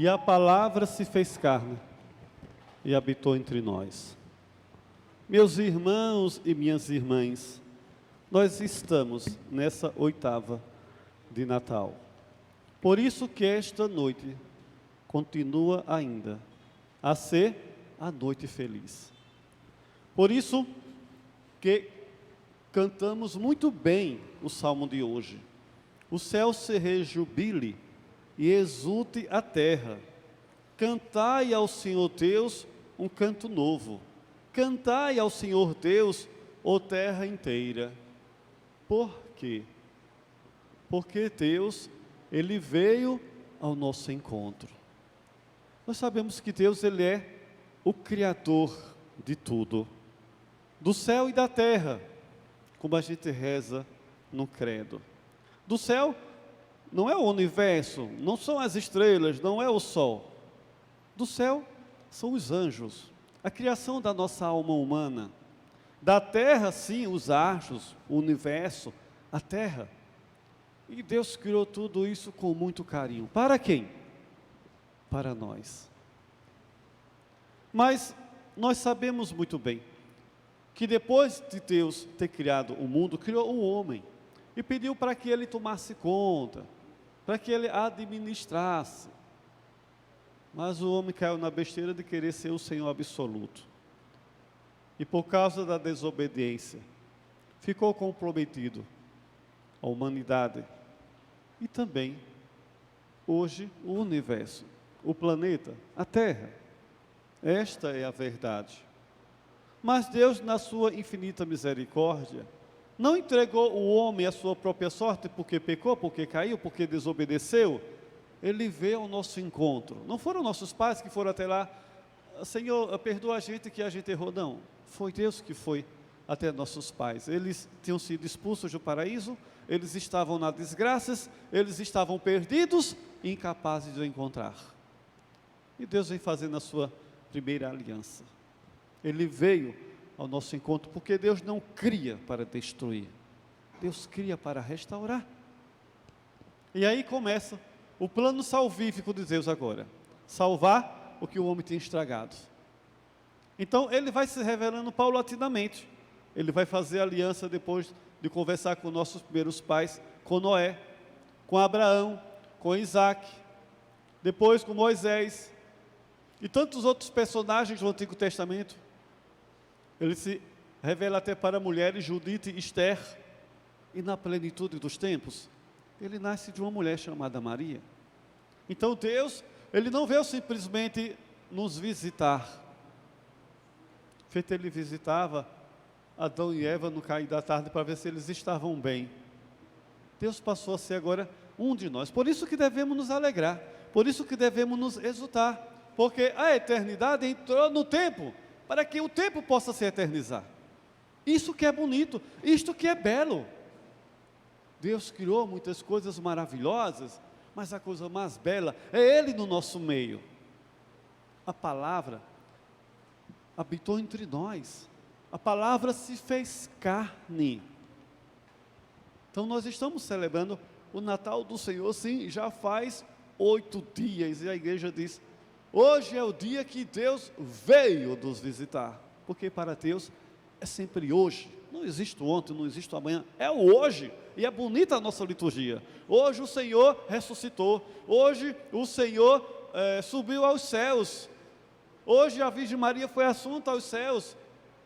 E a palavra se fez carne e habitou entre nós. Meus irmãos e minhas irmãs, nós estamos nessa oitava de Natal. Por isso que esta noite continua ainda a ser a noite feliz. Por isso que cantamos muito bem o salmo de hoje. O céu se rejubile e exulte a terra. Cantai ao Senhor Deus um canto novo. Cantai ao Senhor Deus, ó terra inteira. Por quê? Porque Deus, Ele veio ao nosso encontro. Nós sabemos que Deus, Ele é o Criador de tudo, do céu e da terra, como a gente reza no credo. Do céu não é o universo, não são as estrelas, não é o sol. Do céu são os anjos, a criação da nossa alma humana. Da terra, sim, os astros, o universo, a terra. E Deus criou tudo isso com muito carinho. Para quem? Para nós. Mas nós sabemos muito bem que depois de Deus ter criado o mundo, criou o homem e pediu para que ele tomasse conta, para que ele administrasse. Mas o homem caiu na besteira de querer ser o Senhor absoluto. E por causa da desobediência, ficou comprometido a humanidade e também, hoje, o universo, o planeta, a Terra. Esta é a verdade. Mas Deus, na sua infinita misericórdia, não entregou o homem à sua própria sorte porque pecou, porque caiu, porque desobedeceu. Ele veio ao nosso encontro. Não foram nossos pais que foram até lá, Senhor, perdoa a gente que a gente errou. Não, foi Deus que foi até nossos pais. Eles tinham sido expulsos do paraíso, eles estavam nas desgraças, eles estavam perdidos e incapazes de o encontrar. E Deus vem fazendo a sua primeira aliança. Ele veio ao nosso encontro, porque Deus não cria para destruir, Deus cria para restaurar. E aí começa o plano salvífico de Deus agora, salvar o que o homem tinha estragado. Então ele vai se revelando paulatinamente, ele vai fazer aliança depois de conversar com nossos primeiros pais, com Noé, com Abraão, com Isaac, depois com Moisés, e tantos outros personagens do Antigo Testamento. Ele se revela até para mulheres, Judite e Esther, e na plenitude dos tempos, ele nasce de uma mulher chamada Maria. Então Deus, Ele não veio simplesmente nos visitar. Feito Ele visitava Adão e Eva no cair da tarde para ver se eles estavam bem. Deus passou a ser agora um de nós. Por isso que devemos nos alegrar, por isso que devemos nos exultar, porque a eternidade entrou no tempo, para que o tempo possa se eternizar. Isso que é bonito, isto que é belo. Deus criou muitas coisas maravilhosas, mas a coisa mais bela é Ele no nosso meio. A palavra habitou entre nós, a palavra se fez carne. Então nós estamos celebrando o Natal do Senhor, sim, já faz 8 dias, e a igreja diz: hoje é o dia que Deus veio nos visitar, porque para Deus é sempre hoje, não existe ontem, não existe amanhã, é o hoje, e é bonita a nossa liturgia. Hoje o Senhor ressuscitou, hoje o Senhor subiu aos céus, hoje a Virgem Maria foi assunta aos céus.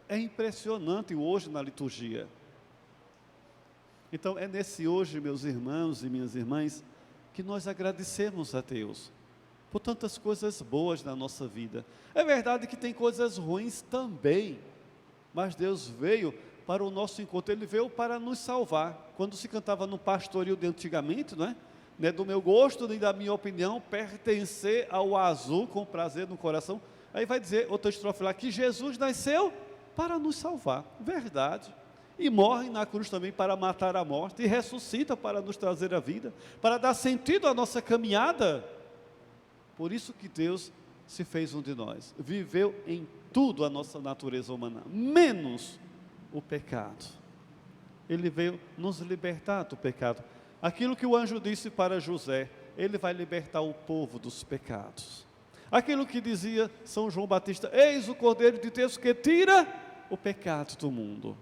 É impressionante o hoje na liturgia. Então é nesse hoje, meus irmãos e minhas irmãs, que nós agradecemos a Deus por tantas coisas boas na nossa vida. É verdade que tem coisas ruins também, mas Deus veio para o nosso encontro, Ele veio para nos salvar. Quando se cantava no pastoril de antigamente, não é do meu gosto nem da minha opinião pertencer ao azul com prazer no coração. Aí vai dizer outra estrofe lá, que Jesus nasceu para nos salvar, verdade, e morre na cruz também para matar a morte, e ressuscita para nos trazer a vida, para dar sentido à nossa caminhada. Por isso que Deus se fez um de nós, viveu em tudo a nossa natureza humana, menos o pecado. Ele veio nos libertar do pecado. Aquilo que o anjo disse para José, Ele vai libertar o povo dos pecados. Aquilo que dizia São João Batista: eis o Cordeiro de Deus que tira o pecado do mundo.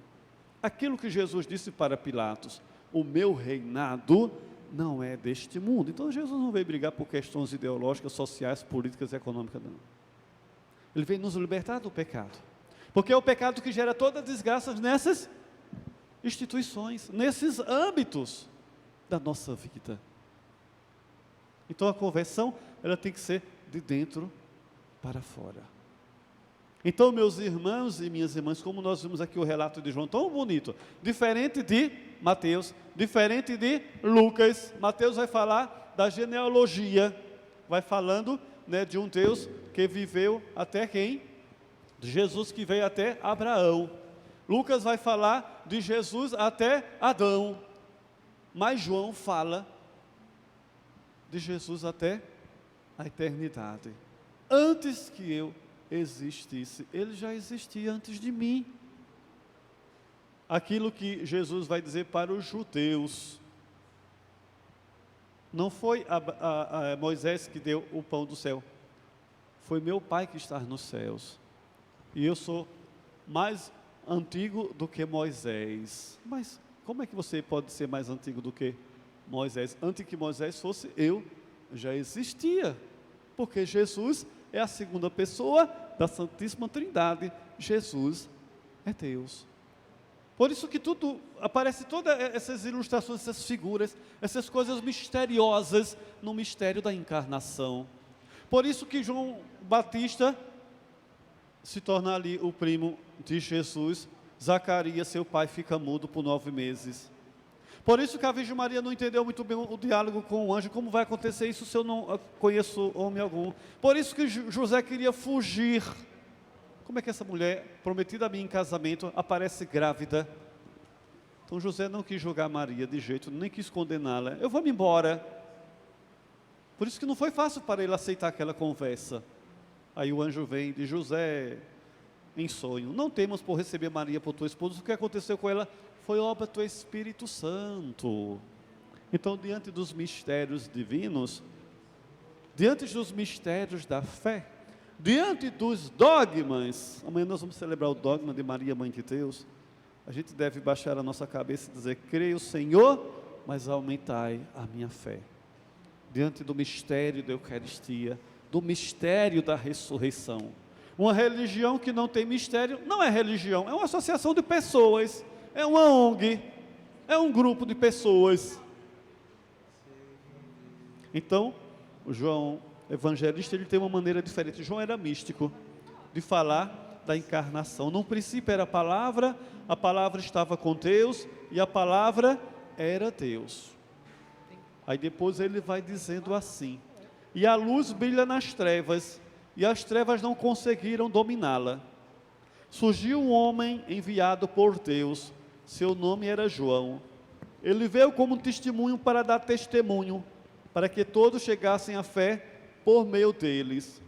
Aquilo que Jesus disse para Pilatos: o meu reinado não é deste mundo. Então Jesus não veio brigar por questões ideológicas, sociais, políticas e econômicas, não. Ele veio nos libertar do pecado, porque é o pecado que gera toda a desgraça nessas instituições, nesses âmbitos da nossa vida. Então a conversão, ela tem que ser de dentro para fora. Então, meus irmãos e minhas irmãs, como nós vimos aqui o relato de João, tão bonito, diferente de Mateus, diferente de Lucas. Mateus vai falar da genealogia, vai falando, né, de um Deus que viveu até quem? De Jesus que veio até Abraão. Lucas vai falar de Jesus até Adão, mas João fala de Jesus até a eternidade. Antes que eu existisse, ele já existia antes de mim. Aquilo que Jesus vai dizer para os judeus: não foi a Moisés que deu o pão do céu, foi meu Pai que está nos céus, e eu sou mais antigo do que Moisés. Mas como é que você pode ser mais antigo do que Moisés? Antes que Moisés fosse, eu já existia, porque Jesus é a segunda pessoa da Santíssima Trindade. Jesus é Deus. Por isso que tudo, aparece todas essas ilustrações, essas figuras, essas coisas misteriosas no mistério da encarnação. Por isso que João Batista se torna ali o primo de Jesus. Zacarias, seu pai, fica mudo por 9 meses. Por isso que a Virgem Maria não entendeu muito bem o diálogo com o anjo. Como vai acontecer isso se eu não conheço homem algum? Por isso que José queria fugir. Como é que essa mulher, prometida a mim em casamento, aparece grávida? Então José não quis julgar Maria de jeito, nem quis condená-la. Eu vou-me embora. Por isso que não foi fácil para ele aceitar aquela conversa. Aí o anjo vem de José, em sonho: não temas por receber Maria por tua esposa. O que aconteceu com ela foi obra do Espírito Santo. Então, diante dos mistérios divinos, diante dos mistérios da fé, diante dos dogmas, amanhã nós vamos celebrar o dogma de Maria, Mãe de Deus, a gente deve baixar a nossa cabeça e dizer: creio, Senhor, mas aumentai a minha fé. Diante do mistério da Eucaristia, do mistério da ressurreição. Uma religião que não tem mistério não é religião, é uma associação de pessoas, é uma ONG, é um grupo de pessoas. Então, o João Evangelista, ele tem uma maneira diferente. João era místico, de falar da encarnação. No princípio era a palavra estava com Deus, e a palavra era Deus. Aí depois ele vai dizendo assim: e a luz brilha nas trevas, e as trevas não conseguiram dominá-la. Surgiu um homem enviado por Deus, seu nome era João. Ele veio como testemunho para dar testemunho, para que todos chegassem à fé por meio deles.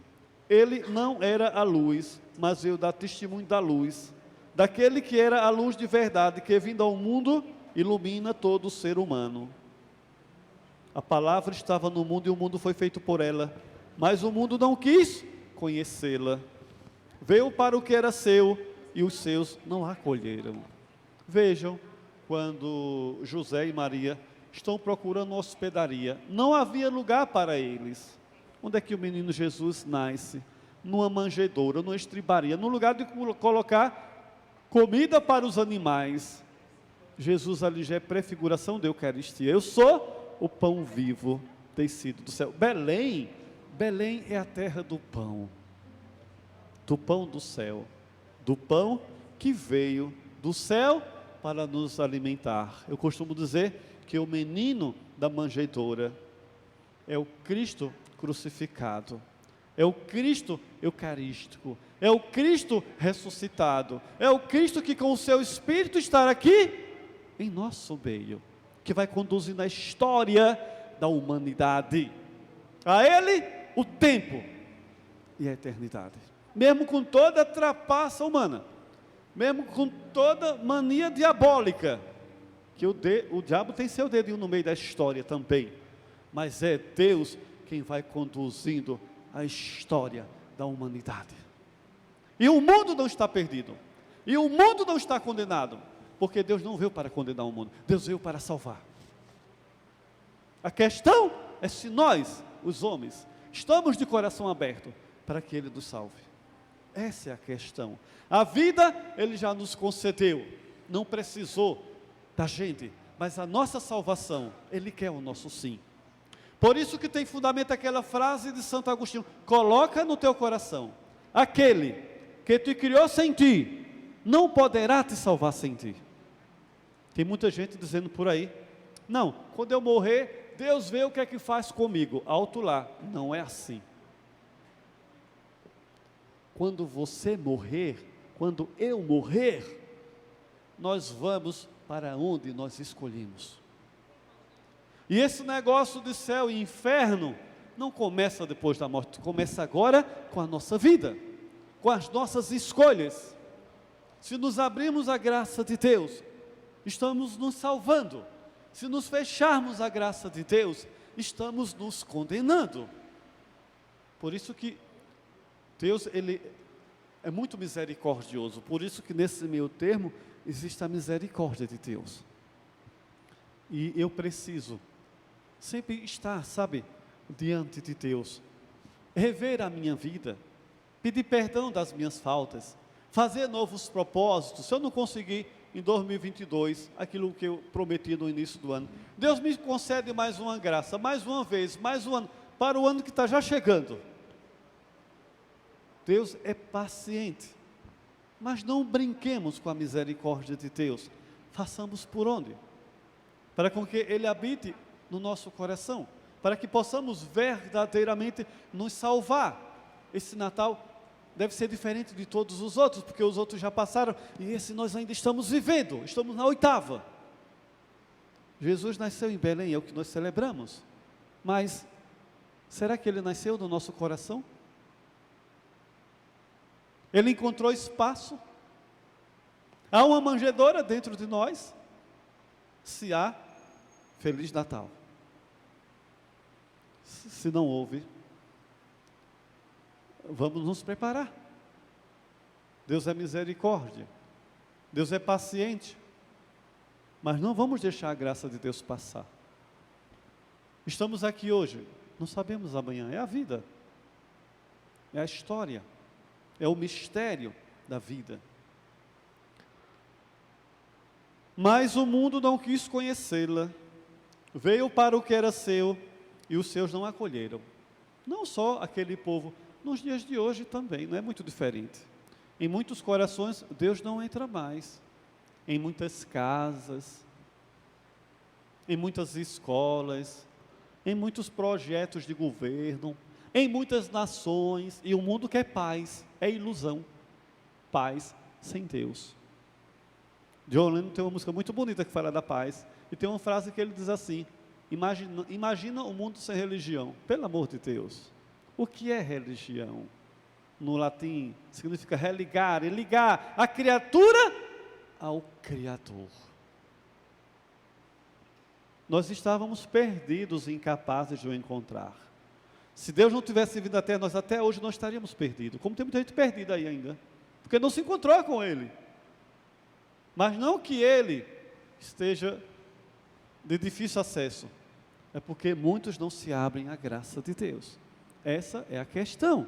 Ele não era a luz, mas veio dar testemunho da luz, daquele que era a luz de verdade, que vindo ao mundo, ilumina todo o ser humano. A palavra estava no mundo e o mundo foi feito por ela, mas o mundo não quis conhecê-la. Veio para o que era seu e os seus não a acolheram. Vejam, quando José e Maria estão procurando uma hospedaria, não havia lugar para eles. Onde é que o menino Jesus nasce? Numa manjedoura, numa estribaria, no lugar de colocar comida para os animais. Jesus ali já é prefiguração da Eucaristia. Eu sou o pão vivo descido do céu. Belém é a terra do pão do céu, do pão que veio do céu para nos alimentar. Eu costumo dizer que o menino da manjedoura é o Cristo crucificado, é o Cristo eucarístico, é o Cristo ressuscitado, é o Cristo que com o seu Espírito está aqui em nosso meio, que vai conduzir na história da humanidade. A Ele o tempo e a eternidade. Mesmo com toda a trapaça humana, mesmo com toda mania diabólica, que o diabo tem seu dedinho no meio da história também, mas é Deus quem vai conduzindo a história da humanidade. E o mundo não está perdido, e o mundo não está condenado, porque Deus não veio para condenar o mundo, Deus veio para salvar. A questão é se nós, os homens, estamos de coração aberto para que Ele nos salve. Essa é a questão. A vida Ele já nos concedeu, não precisou da gente, mas a nossa salvação, Ele quer o nosso sim. Por isso que tem fundamento aquela frase de Santo Agostinho: coloca no teu coração, aquele que te criou sem ti, não poderá te salvar sem ti. Tem muita gente dizendo por aí: não, quando eu morrer, Deus vê o que é que faz comigo. Alto lá, não é assim. Quando você morrer, quando eu morrer, nós vamos para onde nós escolhemos. E esse negócio de céu e inferno não começa depois da morte, começa agora com a nossa vida, com as nossas escolhas. Se nos abrirmos à graça de Deus, estamos nos salvando. Se nos fecharmos à graça de Deus, estamos nos condenando. Por isso que Deus, Ele é muito misericordioso. Por isso que nesse meio termo existe a misericórdia de Deus. E eu preciso sempre estar, sabe, diante de Deus, rever a minha vida, pedir perdão das minhas faltas, fazer novos propósitos. Se eu não conseguir em 2022 aquilo que eu prometi no início do ano, Deus me concede mais uma graça, mais uma vez, mais um ano, para o ano que está já chegando. Deus é paciente, mas não brinquemos com a misericórdia de Deus. Façamos por onde? Para com que Ele habite no nosso coração, para que possamos verdadeiramente nos salvar. Esse Natal deve ser diferente de todos os outros, porque os outros já passaram, e esse nós ainda estamos vivendo, estamos na 8ª. Jesus nasceu em Belém, é o que nós celebramos, mas será que Ele nasceu no nosso coração? Ele encontrou espaço? Há uma manjedoura dentro de nós? Se há, Feliz Natal. Se não houve, vamos nos preparar. Deus é misericórdia, Deus é paciente, mas não vamos deixar a graça de Deus passar. Estamos aqui hoje, não sabemos amanhã, é a vida, é a história, é o mistério da vida. Mas o mundo não quis conhecê-la, veio para o que era seu, e os seus não acolheram. Não só aquele povo, nos dias de hoje também, não é muito diferente. Em muitos corações, Deus não entra mais. Em muitas casas, em muitas escolas, em muitos projetos de governo, em muitas nações, e o mundo quer paz, é ilusão. Paz sem Deus. John Lennon tem uma música muito bonita que fala da paz, e tem uma frase que ele diz assim: imagina o mundo sem religião. Pelo amor de Deus, o que é religião? No latim significa religare, ligar a criatura ao Criador. Nós estávamos perdidos e incapazes de o encontrar. Se Deus não tivesse vindo até nós, até hoje nós estaríamos perdidos, como tem muita gente perdida aí ainda, porque não se encontrou com Ele. Mas não que Ele esteja de difícil acesso, é porque muitos não se abrem à graça de Deus. Essa é a questão.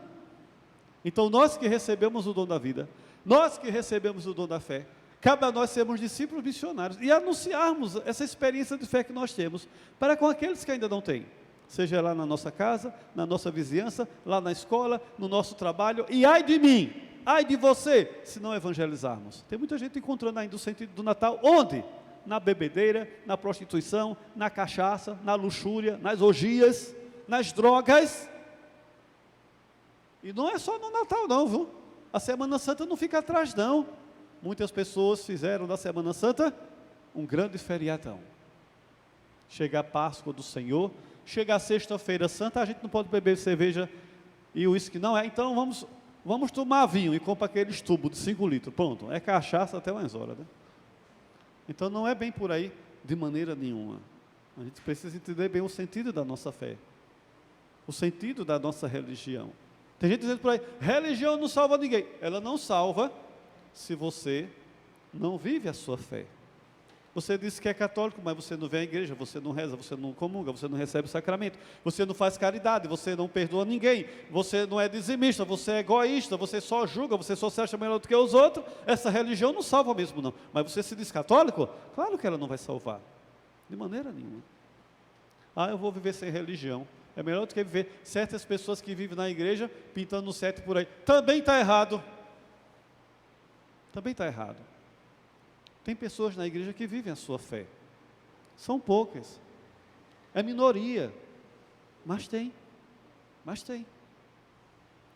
Então nós que recebemos o dom da vida, nós que recebemos o dom da fé, cabe a nós sermos discípulos missionários e anunciarmos essa experiência de fé que nós temos para com aqueles que ainda não têm, seja lá na nossa casa, na nossa vizinhança, lá na escola, no nosso trabalho. E ai de mim, ai de você, se não evangelizarmos. Tem muita gente encontrando ainda o sentido do Natal, onde? Na bebedeira, na prostituição, na cachaça, na luxúria, nas orgias, nas drogas. E não é só no Natal não, viu? A Semana Santa não fica atrás não. Muitas pessoas fizeram da Semana Santa um grande feriadão. Chega a Páscoa do Senhor, chega a Sexta-feira Santa, a gente não pode beber cerveja e uísque, não é? Então vamos tomar vinho e compra aqueles tubos de 5 litros, pronto, é cachaça até umas horas, né? Então não é bem por aí de maneira nenhuma. A gente precisa entender bem o sentido da nossa fé, o sentido da nossa religião. Tem gente dizendo por aí, religião não salva ninguém. Ela não salva se você não vive a sua fé. Você diz que é católico, mas você não vem à igreja, você não reza, você não comunga, você não recebe o sacramento, você não faz caridade, você não perdoa ninguém, você não é dizimista, você é egoísta, você só julga, você só se acha melhor do que os outros. Essa religião não salva mesmo não. Mas você se diz católico? Claro que ela não vai salvar, de maneira nenhuma. Eu vou viver sem religião. É melhor do que viver. Certas pessoas que vivem na igreja pintando um sete por aí. Também está errado. Também está errado. Tem pessoas na igreja que vivem a sua fé. São poucas. É minoria. Mas tem. Mas tem.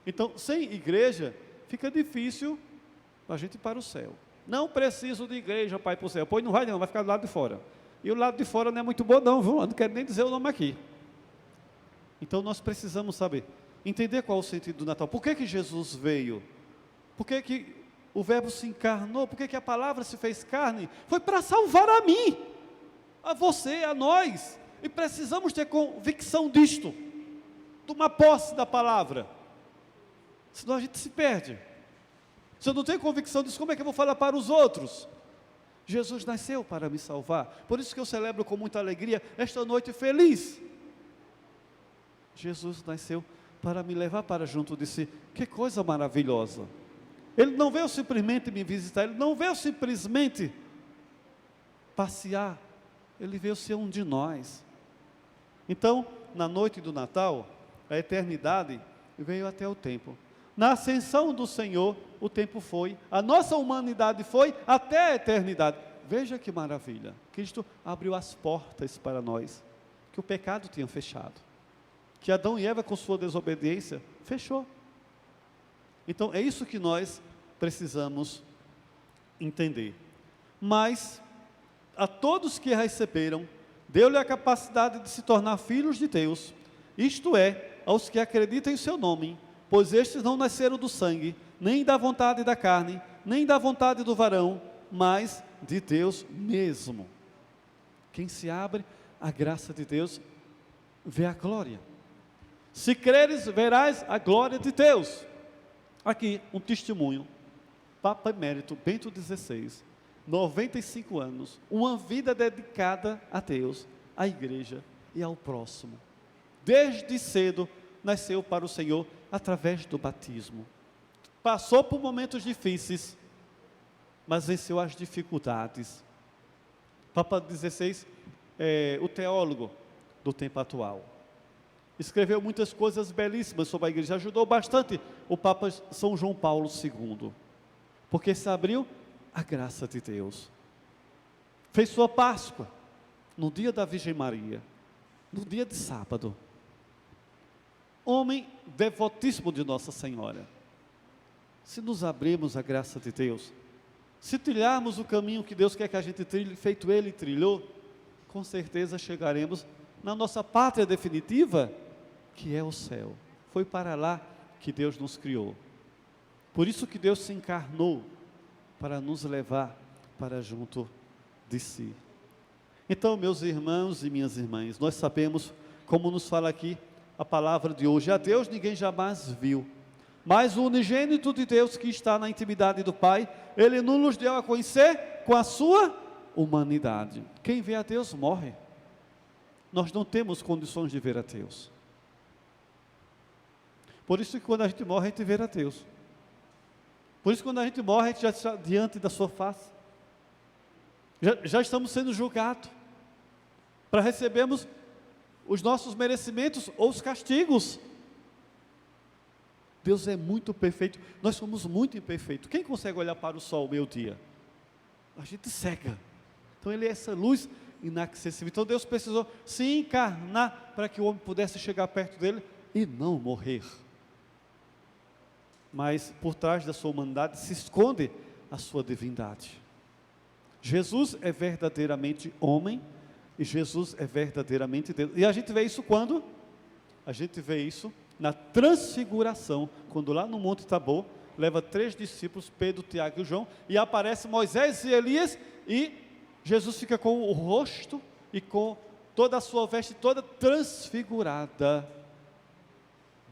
Então, sem igreja, fica difícil a gente ir para o céu. Não preciso de igreja para ir para o céu. Pois não vai ficar do lado de fora. E o lado de fora não é muito bom não, viu? Eu não quero nem dizer o nome aqui. Então nós precisamos saber, entender qual é o sentido do Natal. Por que Jesus veio? Por que o Verbo se encarnou? Por que a palavra se fez carne? Foi para salvar a mim, a você, a nós. E precisamos ter convicção disto, tomar posse da palavra. Senão a gente se perde. Se eu não tenho convicção disso, como é que eu vou falar para os outros? Jesus nasceu para me salvar. Por isso que eu celebro com muita alegria esta noite feliz. Jesus nasceu para me levar para junto de si. Que coisa maravilhosa. Ele não veio simplesmente me visitar, ele não veio simplesmente passear, ele veio ser um de nós. Então, na noite do Natal, a eternidade veio até o tempo. Na ascensão do Senhor, o tempo foi, a nossa humanidade foi até a eternidade. Veja que maravilha, Cristo abriu as portas para nós, que o pecado tinha fechado, que Adão e Eva com sua desobediência, fechou. Então é isso que nós precisamos entender. Mas, a todos que receberam, deu-lhe a capacidade de se tornar filhos de Deus, isto é, aos que acreditam em seu nome, pois estes não nasceram do sangue, nem da vontade da carne, nem da vontade do varão, mas de Deus mesmo. Quem se abre à graça de Deus, vê a glória. Se creres, verás a glória de Deus. Aqui, um testemunho. Papa Emérito Bento XVI, 95 anos, uma vida dedicada a Deus, à igreja e ao próximo. Desde cedo, nasceu para o Senhor através do batismo. Passou por momentos difíceis, mas venceu as dificuldades. Papa XVI é o teólogo do tempo atual. Escreveu muitas coisas belíssimas sobre a igreja, ajudou bastante o Papa São João Paulo II, porque se abriu a graça de Deus. Fez sua Páscoa no dia da Virgem Maria, no dia de sábado. Homem devotíssimo de Nossa Senhora. Se nos abrirmos à graça de Deus, se trilharmos o caminho que Deus quer que a gente trilhe, feito Ele trilhou, com certeza chegaremos na nossa pátria definitiva, que é o céu. Foi para lá que Deus nos criou. Por isso que Deus se encarnou, para nos levar para junto de si. Então, meus irmãos e minhas irmãs, nós sabemos, como nos fala aqui a palavra de hoje, a Deus ninguém jamais viu, mas o unigênito de Deus que está na intimidade do Pai, Ele nos deu a conhecer com a sua humanidade. Quem vê a Deus morre. Nós não temos condições de ver a Deus. Por isso que quando a gente morre, a gente vê a Deus. Por isso que quando a gente morre, a gente já está diante da sua face. Já estamos sendo julgados, para recebermos os nossos merecimentos ou os castigos. Deus é muito perfeito, nós somos muito imperfeitos. Quem consegue olhar para o sol meio-dia? A gente cega. Então Ele é essa luz inacessível. Então Deus precisou se encarnar para que o homem pudesse chegar perto dele e não morrer. Mas por trás da sua humanidade se esconde a sua divindade. Jesus é verdadeiramente homem e Jesus é verdadeiramente Deus. E a gente vê isso quando? A gente vê isso na transfiguração, quando lá no Monte Tabor, leva 3 discípulos, Pedro, Tiago e João, e aparece Moisés e Elias, e Jesus fica com o rosto e com toda a sua veste toda transfigurada,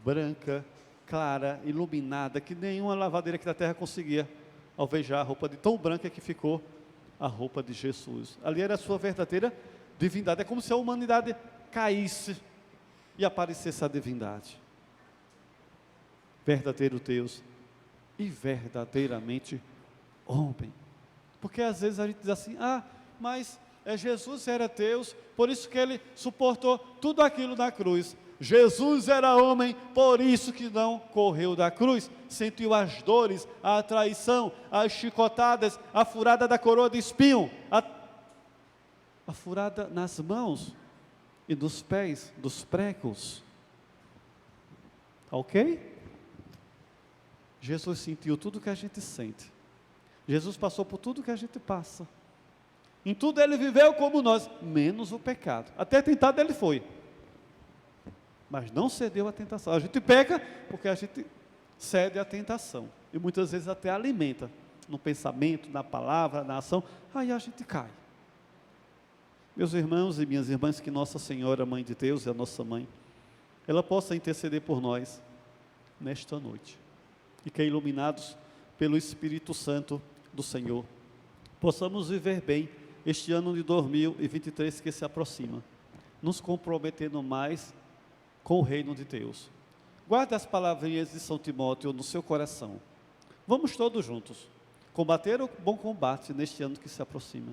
branca, clara, iluminada, que nenhuma lavadeira aqui da terra conseguia alvejar a roupa de tão branca que ficou a roupa de Jesus. Ali era a sua verdadeira divindade. É como se a humanidade caísse e aparecesse a divindade. Verdadeiro Deus e verdadeiramente homem. Porque às vezes a gente diz assim, mas Jesus era Deus, por isso que ele suportou tudo aquilo na cruz. Jesus era homem, por isso que não correu da cruz, sentiu as dores, a traição, as chicotadas, a furada da coroa de espinho, a furada nas mãos e nos pés dos pregos. Ok? Jesus sentiu tudo que a gente sente. Jesus passou por tudo que a gente passa. Em tudo ele viveu como nós, menos o pecado. Até tentado ele foi, mas não cedeu à tentação. A gente peca porque a gente cede à tentação. E muitas vezes até alimenta, no pensamento, na palavra, na ação. Aí a gente cai. Meus irmãos e minhas irmãs, que Nossa Senhora, Mãe de Deus, é a nossa mãe, ela possa interceder por nós nesta noite. E que iluminados pelo Espírito Santo do Senhor, possamos viver bem este ano de 2023 que se aproxima, nos comprometendo mais com o reino de Deus. Guarde as palavrinhas de São Timóteo no seu coração. Vamos todos juntos combater o bom combate neste ano que se aproxima.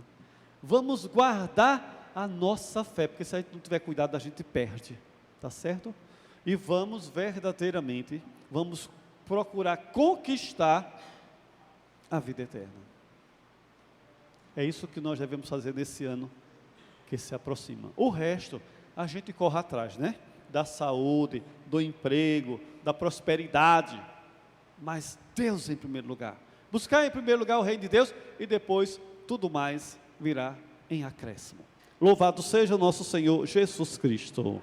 Vamos guardar a nossa fé, porque se a gente não tiver cuidado, a gente perde, tá certo? E vamos verdadeiramente, vamos procurar conquistar a vida eterna. É isso que nós devemos fazer nesse ano que se aproxima. O resto, a gente corre atrás, né? Da saúde, do emprego, da prosperidade, mas Deus em primeiro lugar. Buscar em primeiro lugar o reino de Deus e depois tudo mais virá em acréscimo. Louvado seja o nosso Senhor Jesus Cristo.